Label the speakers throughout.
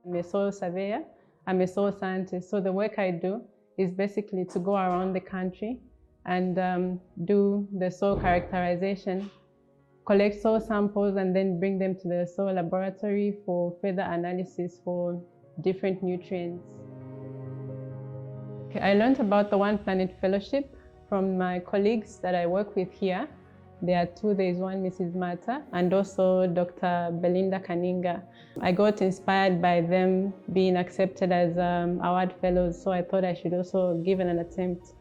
Speaker 1: I'm a soil surveyor, I'm a soil scientist. So the work I do is basically to go around the country and do the soil characterization, collect soil samples, and then bring them to the soil laboratory for further analysis for different nutrients. Okay, I learned about the One Planet Fellowship from my colleagues that I work with here. There are two. There is one, Mrs. Mata, and also Dr. Belinda Kaninga. I got inspired by them being accepted as award fellows, so I thought I should also give it an attempt.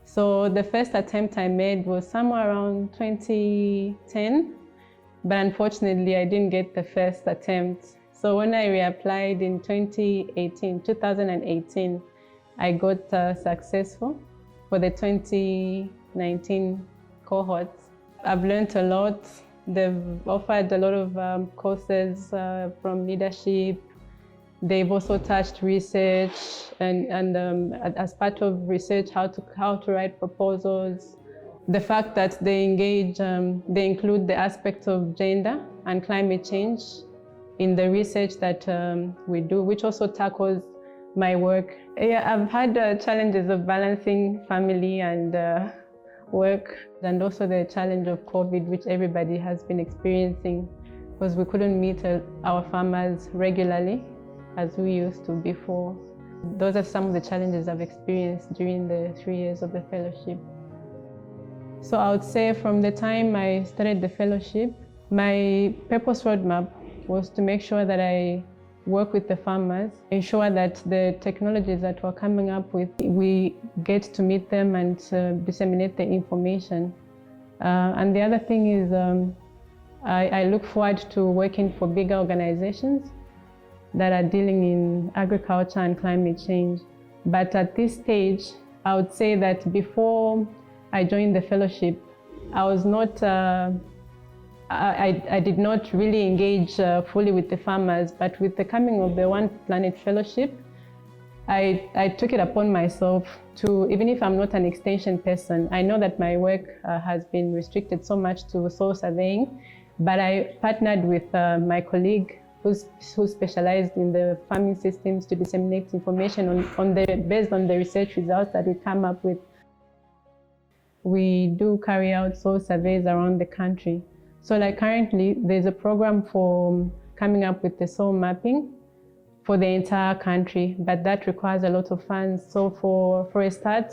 Speaker 1: So the first attempt I made was somewhere around 2010, but unfortunately I didn't get the first attempt. So when I reapplied in 2018, I got successful for the 2019 cohort. I've learned a lot. They've offered a lot of courses from leadership. They've also touched research and as part of research, how to write proposals. The fact that they engage, they include the aspect of gender and climate change in the research that we do, which also tackles my work. Yeah, I've had challenges of balancing family and work, and also the challenge of COVID, which everybody has been experiencing, because we couldn't meet our farmers regularly as we used to before. Those are some of the challenges I've experienced during the 3 years of the fellowship. So I would say from the time I started the fellowship, my purpose roadmap was to make sure that I work with the farmers, ensure that the technologies that we're coming up with, we get to meet them and disseminate the information. And the other thing is I look forward to working for bigger organizations that are dealing in agriculture and climate change. But at this stage, I would say that before I joined the fellowship, I was not I did not really engage fully with the farmers, but with the coming of the One Planet Fellowship, I took it upon myself to, even if I'm not an extension person, I know that my work has been restricted so much to soil surveying, but I partnered with my colleague who specialized in the farming systems to disseminate information based on the research results that we come up with. We do carry out soil surveys around the country. So like currently, there's a program for coming up with the soil mapping for the entire country, but that requires a lot of funds. So for a start,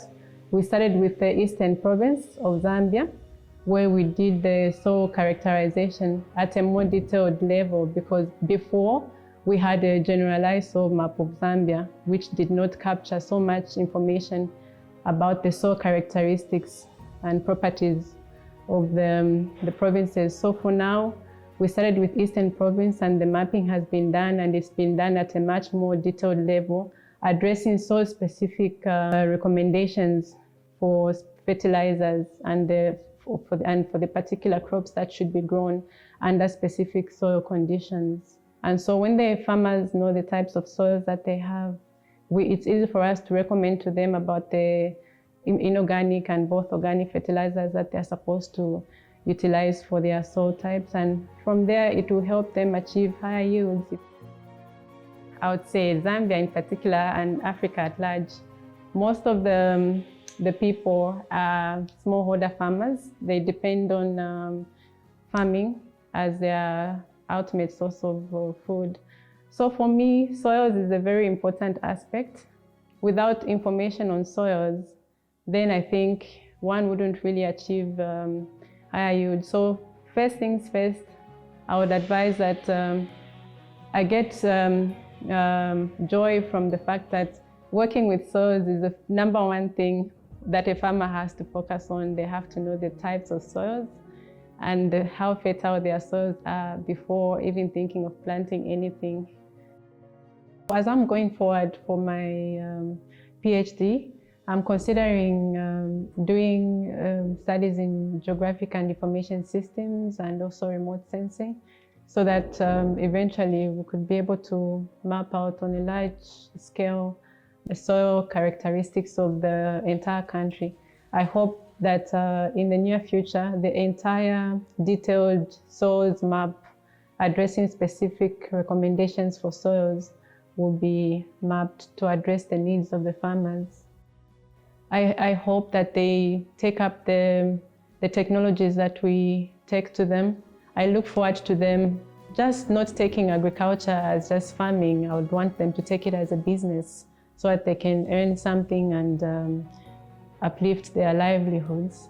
Speaker 1: we started with the Eastern Province of Zambia, where we did the soil characterization at a more detailed level, because before we had a generalized soil map of Zambia, which did not capture so much information about the soil characteristics and properties of the provinces. So for now, we started with Eastern Province, and the mapping has been done, and it's been done at a much more detailed level, addressing soil-specific recommendations for fertilizers and for the particular crops that should be grown under specific soil conditions. And so when the farmers know the types of soils that they have, it's easy for us to recommend to them about the inorganic and both organic fertilizers that they're supposed to utilize for their soil types. And from there, it will help them achieve higher yields. I would say Zambia in particular and Africa at large, most of the people are smallholder farmers. They depend on farming as their ultimate source of food. So for me, soils is a very important aspect. Without information on soils, then I think one wouldn't really achieve higher yield. So first things first, I would advise that I get joy from the fact that working with soils is the number one thing that a farmer has to focus on. They have to know the types of soils and how fertile their soils are before even thinking of planting anything. As I'm going forward for my PhD, I'm considering doing studies in geographic and information systems and also remote sensing, so that eventually we could be able to map out on a large scale the soil characteristics of the entire country. I hope that in the near future, the entire detailed soils map addressing specific recommendations for soils will be mapped to address the needs of the farmers. I hope that they take up the technologies that we take to them. I look forward to them just not taking agriculture as just farming. I would want them to take it as a business so that they can earn something and uplift their livelihoods.